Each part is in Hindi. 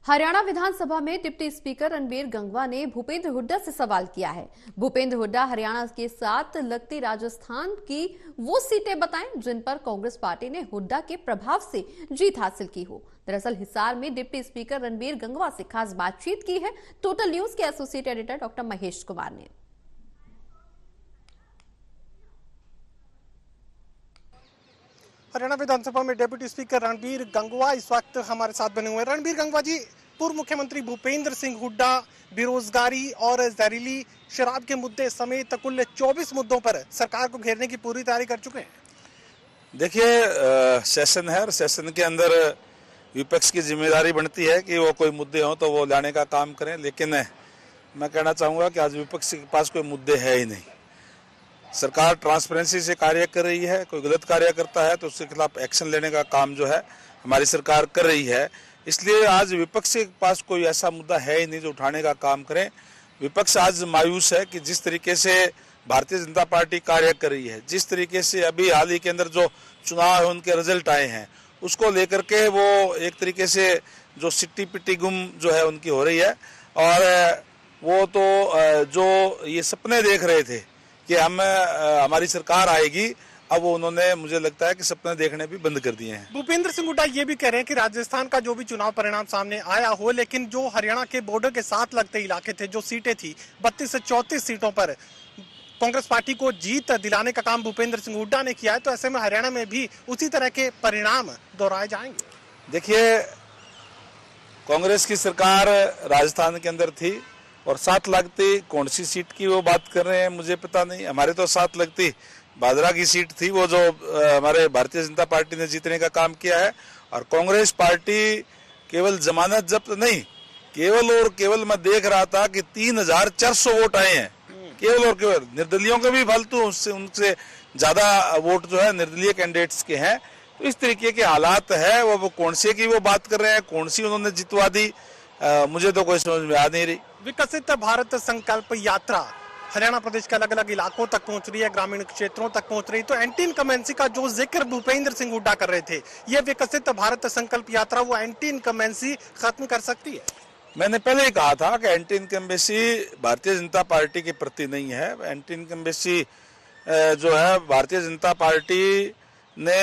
हरियाणा विधानसभा में डिप्टी स्पीकर रणबीर गंगवा ने भूपेंद्र हुड्डा से सवाल किया है। भूपेंद्र हुड्डा हरियाणा के साथ लगती राजस्थान की वो सीटें बताएं जिन पर कांग्रेस पार्टी ने हुड्डा के प्रभाव से जीत हासिल की हो। दरअसल हिसार में डिप्टी स्पीकर रणबीर गंगवा से खास बातचीत की है टोटल न्यूज के associate editor doctor Mahesh Kumar ने। हरियाणा विधानसभा में डेप्यूटी स्पीकर रणबीर गंगवा इस वक्त हमारे साथ बने हुए हैं। रणबीर गंगवा जी, पूर्व मुख्यमंत्री भूपेंद्र सिंह हुड्डा बेरोजगारी और जहरीली शराब के मुद्दे समेत कुल 24 मुद्दों पर सरकार को घेरने की पूरी तैयारी कर चुके हैं। देखिए, सेशन है और सेशन के अंदर विपक्ष की जिम्मेदारी बनती है कि वो कोई मुद्दे हों तो वो लाने का काम करें, लेकिन मैं कहना चाहूँगा कि आज विपक्ष के पास कोई मुद्दे है ही नहीं। सरकार ट्रांसपेरेंसी से कार्य कर रही है, कोई गलत कार्य करता है तो उसके खिलाफ एक्शन लेने का काम जो है हमारी सरकार कर रही है। इसलिए आज विपक्ष के पास कोई ऐसा मुद्दा है ही नहीं जो उठाने का काम करें। विपक्ष आज मायूस है कि जिस तरीके से भारतीय जनता पार्टी कार्य कर रही है, जिस तरीके से अभी हाल ही के अंदर जो चुनाव है उनके रिजल्ट आए हैं, उसको लेकर के वो एक तरीके से जो सिट्टी पिट्टी गुम जो है उनकी हो रही है। और वो तो जो ये सपने देख रहे थे कि हमारी सरकार आएगी, अब वो उन्होंने मुझे लगता है कि सपने देखने भी बंद कर दिए हैं। भूपेंद्र सिंह हुड्डा ये भी कह रहे हैं कि राजस्थान का जो भी चुनाव परिणाम सामने आया हो, लेकिन जो हरियाणा के बॉर्डर के साथ लगते इलाके थे, जो सीटें थी 32 से 34 सीटों पर कांग्रेस पार्टी को जीत दिलाने का काम भूपेंद्र सिंह हुड्डा ने किया है, तो ऐसे में हरियाणा में भी उसी तरह के परिणाम दोहराए जाएंगे। देखिए, कांग्रेस की सरकार राजस्थान के अंदर थी और 7 लगती कौन सी सीट की वो बात कर रहे हैं मुझे पता नहीं। हमारे तो 7 लगती भादरा की सीट थी, वो जो हमारे भारतीय जनता पार्टी ने जीतने का काम किया है। और कांग्रेस पार्टी केवल जमानत जब्त नहीं, केवल और केवल मैं देख रहा था कि 3400 वोट आए हैं, केवल और केवल। निर्दलीयों के भी फालतू उनसे ज्यादा वोट जो है निर्दलीय कैंडिडेट्स के हैं। तो इस तरीके के हालात है। वो कौन से की वो बात कर रहे हैं, कौन सी उन्होंने जितवा दी, मुझे तो कोई समझ में आ नहीं रही। विकसित भारत संकल्प यात्रा हरियाणा प्रदेश के अलग अलग इलाकों तक पहुंच रही है, ग्रामीण क्षेत्रों तक पहुंच रही है। तो एंटी इनकमेंसी का जो जिक्र भूपेंद्र सिंह हुड्डा कर रहे थे, ये विकसित भारत संकल्प यात्रा वो एंटी इनकमेंसी खत्म कर सकती है। मैंने पहले ही कहा था कि anti incumbency Bharatiya Janata party के प्रति नहीं है। एंटी इनकम्बेंसी जो है भारतीय जनता पार्टी ने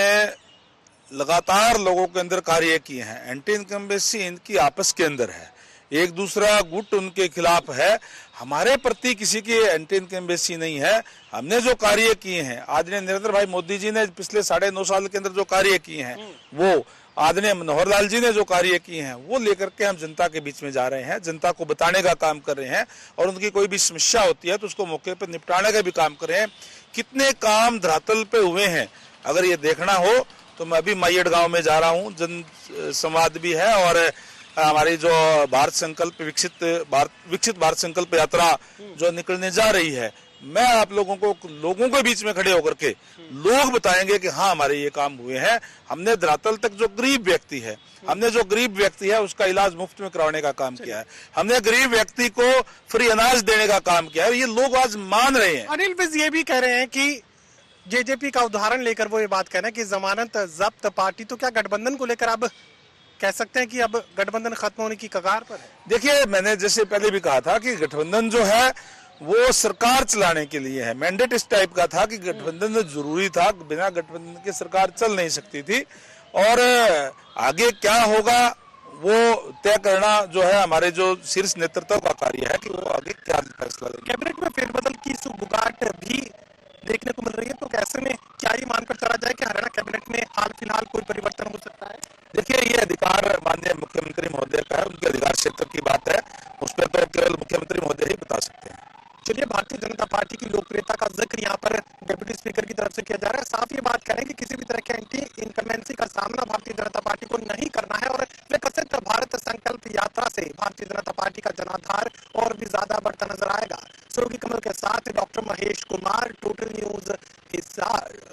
लगातार लोगों के अंदर कार्य किए हैं। एंटी इनकम्बेंसी इनकी आपस के अंदर है, एक दूसरा गुट उनके खिलाफ है। हमारे प्रति किसी की एंटी इनकम्बेंसी नहीं है। हमने जो कार्य किए हैं, आदरणीय नरेंद्र भाई मोदी जी ने पिछले 9.5 साल के अंदर जो कार्य किए हैं, वो आदरणीय मनोहर लाल जी ने जो कार्य किए हैं, वो लेकर के हम जनता के बीच में जा रहे हैं, जनता को बताने का काम कर रहे हैं। और उनकी कोई भी समस्या होती है तो उसको मौके पर निपटाने का भी काम कर रहे हैं। कितने काम धरातल पे हुए हैं अगर ये देखना हो तो मैं अभी माइयड गांव में जा रहा हूँ, जन संवाद भी है। और हमारी जो भारत संकल्प विकसित भारत संकल्प यात्रा जो निकलने जा रही है, मैं आप लोगों के बीच में खड़े होकर के लोग बताएंगे कि हाँ हमारे ये काम हुए हैं। हमने धरातल तक जो गरीब व्यक्ति है उसका इलाज मुफ्त में करवाने का काम किया है। हमने गरीब व्यक्ति को फ्री अनाज देने का काम किया है। ये लोग आज मान रहे हैं। अनिल विज ये भी कह रहे हैं कि जेजेपी का उदाहरण लेकर वो ये बात कह रहे हैं कि जमानत जब्त पार्टी, तो क्या गठबंधन को लेकर अब कह सकते हैं कि अब गठबंधन खत्म होने की कगार पर है? देखिए, मैंने जैसे पहले भी कहा था कि गठबंधन जो है वो सरकार चलाने के लिए है। मैंडेट इस टाइप का था कि गठबंधन जरूरी था, बिना गठबंधन के सरकार चल नहीं सकती थी। और आगे क्या होगा वो तय करना जो है हमारे जो शीर्ष नेतृत्व का कार्य है कि वो आगे क्या फैसला लेंगे। कैबिनेट में फेरबदल की सुगबुगाहट भी देखने को मिल रही है, तो कैसे में क्या ये मानकर चला जाए कि हरियाणा कैबिनेट में हाल फिलहाल कोई परिवर्तन हो सकता है? देखिए, ये अधिकार माननीय मुख्यमंत्री महोदय का है, उनके अधिकार क्षेत्र की बात है, उस पर तो केवल मुख्यमंत्री महोदय ही बता सकते हैं। चलिए, भारतीय जनता पार्टी की लोकप्रियता का जिक्र यहाँ पर डिप्टी स्पीकर की तरफ से किया जा रहा है। साफ ये बात करें कि किसी भी तरह के एंटी इनकमेंसी का सामना भारतीय जनता पार्टी को नहीं करना है और विकसित भारत संकल्प यात्रा से भारतीय जनता पार्टी का जनाधार और भी ज्यादा बढ़ता नजर आएगा। सुर्खी कमल के साथ doctor Mahesh Kumar, total news Hisar.